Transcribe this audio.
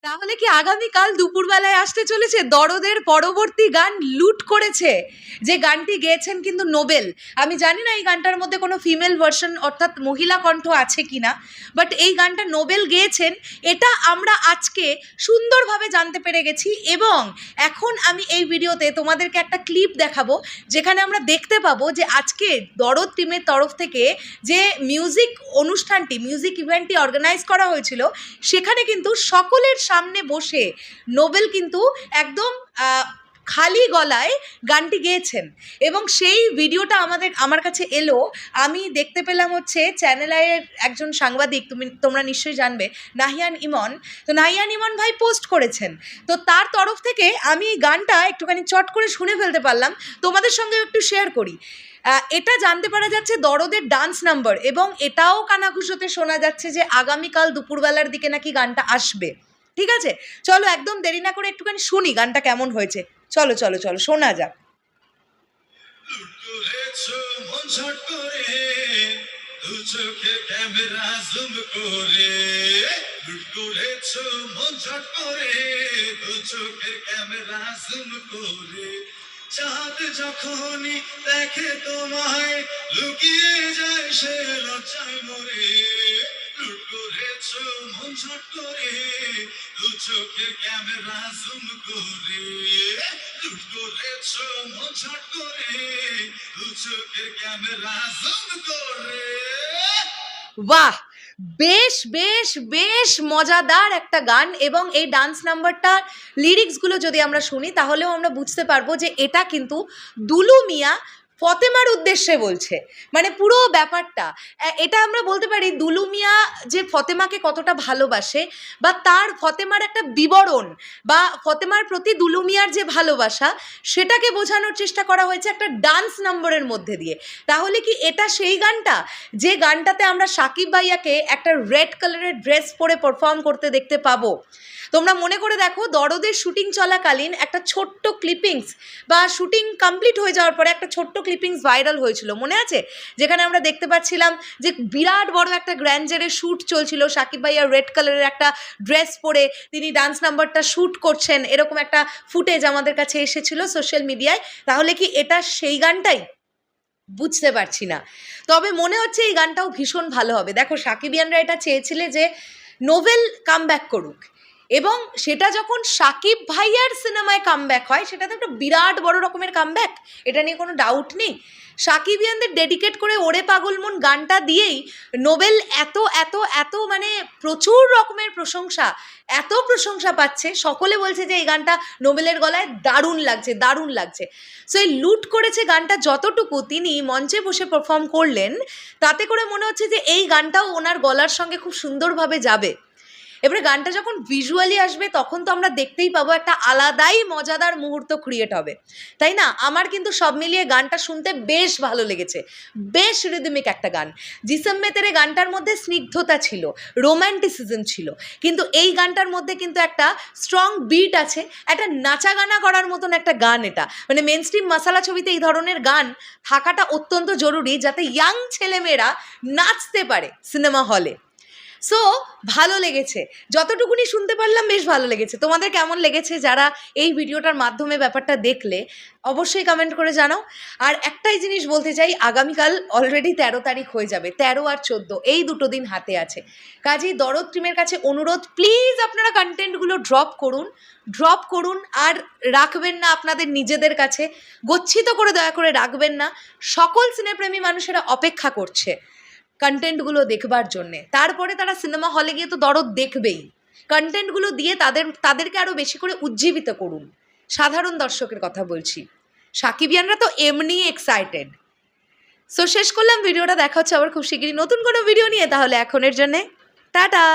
তাহলে কি আগামীকাল দুপুরবেলায় আসতে চলেছে দরদের পরবর্তী গান লুট করেছে, যে গানটি গেয়েছেন কিন্তু নোবেল। আমি জানি না এই গানটার মধ্যে কোনো ফিমেল ভার্সন অর্থাৎ মহিলা কণ্ঠ আছে কিনা, বাট এই গানটা নোবেল গেয়েছেন, এটা আমরা আজকে সুন্দরভাবে জানতে পেরে গেছি। এবং এখন আমি এই ভিডিওতে তোমাদেরকে একটা ক্লিপ দেখাবো, যেখানে আমরা দেখতে পাবো যে আজকে দরদ টিমের তরফ থেকে যে মিউজিক অনুষ্ঠানটি, মিউজিক ইভেন্টটি অর্গানাইজ করা হয়েছিল, সেখানে কিন্তু সকলের সামনে বসে নোবেল কিন্তু একদম খালি গলায় গানটি গেয়েছেন। এবং সেই ভিডিওটা আমার কাছে এলো, আমি দেখতে পেলাম হচ্ছে চ্যানেল আইয়ের একজন সাংবাদিক, তোমরা নিশ্চয়ই জানবে, নাহিয়ান ইমন। তো নাহিয়ান ইমন ভাই পোস্ট করেছেন, তো তার তরফ থেকে আমি এই গানটা একটুখানি চট করে শুনে ফেলতে পারলাম, তোমাদের সঙ্গে একটু শেয়ার করি। এটা জানতে পারা যাচ্ছে দরদের ডান্স নাম্বার, এবং এটাও কানাঘুষোতে শোনা যাচ্ছে যে আগামীকাল দুপুরবেলার দিকে নাকি গানটা আসবে। ঠিক আছে, চলো একদম দেরি না করে একটুখানি শুনি গানটা কেমন হয়েছে। চলো চলো চলো শোনা যাক। চাঁদ যখনই দেখে তোমায় লুকিয়ে যায় সে লজ্জায় মরে। লুট করেছো মন ঝট করে, দু চোখের ক্যামেরা জুম করে। লুট করেছো মন ঝট করে, দু চোখের ক্যামেরা জুম করে। বাহ, বেশ বেশ বেশ মজাদার একটা গান। এবং এই ডান্স নাম্বারটা লিরিক্সগুলো যদি আমরা শুনি তাহলেও আমরা বুঝতে পারবো যে এটা কিন্তু দুলু মিয়া ফতেমার উদ্দেশ্যে বলছে, মানে পুরো ব্যাপারটা এটা আমরা বলতে পারি দুলু মিয়া যে ফতেমাকে কতটা ভালোবাসে, বা তার ফতেমার একটা বিবরণ, বা ফতেমার প্রতি দুলু মিয়ার যে ভালোবাসা, সেটাকে বোঝানোর চেষ্টা করা হয়েছে একটা ডান্স নম্বরের মধ্যে দিয়ে। তাহলে কি এটা সেই গানটা, যে গানটাতে আমরা সাকিব ভাইয়াকে একটা রেড কালারের ড্রেস পরে পারফর্ম করতে দেখতে পাবো? তোমরা মনে করে দেখো, দরদের শুটিং চলাকালীন একটা ছোট্ট ক্লিপিংস, বা শুটিং কমপ্লিট হয়ে যাওয়ার পরে একটা ছোট্ট ক্লিপিংস ভাইরাল হয়েছিল, মনে আছে? যেখানে আমরা দেখতে পাচ্ছিলাম যে বিরাট বড় একটা গ্র্যান্ডারের শ্যুট চলছিল, সাকিব ভাইয়া রেড কালারের একটা ড্রেস পরে তিনি ডান্স নাম্বারটা শ্যুট করছেন, এরকম একটা ফুটেজ আমাদের কাছে এসেছিল সোশ্যাল মিডিয়ায়। তাহলে কি এটা সেই গানটাই? বুঝতে পারছি না, তবে মনে হচ্ছে এই গানটাও ভীষণ ভালো হবে। দেখো, সাকিবিয়ানরা এটা চেয়েছিলে যে নোবেল কামব্যাক করুক, এবং সেটা যখন সাকিব ভাইয়ার সিনেমায় কামব্যাক হয়, সেটা তো একটা বিরাট বড় রকমের কামব্যাক, এটা নিয়ে কোনো ডাউট নেই। সাকিবিয়ানদের ডেডিকেট করে ওরে পাগল মন গানটা দিয়েই নোবেল এত এত এত মানে প্রচুর রকমের প্রশংসা, এত প্রশংসা পাচ্ছে, সকলে বলছে যে এই গানটা নোবেলের গলায় দারুণ লাগছে, দারুণ লাগছে। সো এই লুট করেছে গানটা যতটুকু তিনি মঞ্চে বসে পারফর্ম করলেন, তাতে করে মনে হচ্ছে যে এই গানটাও ওনার গলার সঙ্গে খুব সুন্দরভাবে যাবে। এবারে গানটা যখন ভিজুয়ালি আসবে তখন তো আমরা দেখতেই পাবো, একটা আলাদাই মজাদার মুহূর্ত ক্রিয়েট হবে, তাই না? আমার কিন্তু সব মিলিয়ে গানটা শুনতে বেশ ভালো লেগেছে, বেশ রিদমিক একটা গান। জিসম মে তেরে গানটার মধ্যে স্নিগ্ধতা ছিল, রোম্যান্টিসিজম ছিল, কিন্তু এই গানটার মধ্যে কিন্তু একটা স্ট্রং বিট আছে, একটা নাচা গানা করার মতন একটা গান এটা। মানে মেন স্ট্রিম মশালা ছবিতে এই ধরনের গান থাকাটা অত্যন্ত জরুরি, যাতে ইয়াং ছেলেমেয়েরা নাচতে পারে সিনেমা হলে। সো ভালো লেগেছে, যতটুকুনি শুনতে পারলাম বেশ ভালো লেগেছে। তোমাদের কেমন লেগেছে যারা এই ভিডিওটার মাধ্যমে ব্যাপারটা দেখলে, অবশ্যই কমেন্ট করে জানাও। আর একটাই জিনিস বলতে চাই, আগামীকাল অলরেডি 13 তারিখ হয়ে যাবে, 13 আর 14 এই দুটো দিন হাতে আছে। কাজেই দরদ টিমের কাছে অনুরোধ, প্লিজ আপনারা কন্টেন্টগুলো ড্রপ করুন, আর রাখবেন না আপনাদের নিজেদের কাছে, গচ্ছিত করে দয়া করে রাখবেন না। সকল সিনেপ্রেমী মানুষেরা অপেক্ষা করছে কন্টেন্টগুলো দেখবার জন্যে, তারপরে তারা সিনেমা হলে গিয়ে তো দরদ দেখবেই। কন্টেন্টগুলো দিয়ে তাদেরকে আরও বেশি করে উজ্জীবিত করুন। সাধারণ দর্শকের কথা বলছি, সাকিবিয়ানরা তো এমনি এক্সাইটেড। সো শেষ করলাম ভিডিওটা, দেখা হচ্ছে আবার খুব শিগগিরই নতুন কোনো ভিডিও নিয়ে। তাহলে এখনের জন্যে টাটা।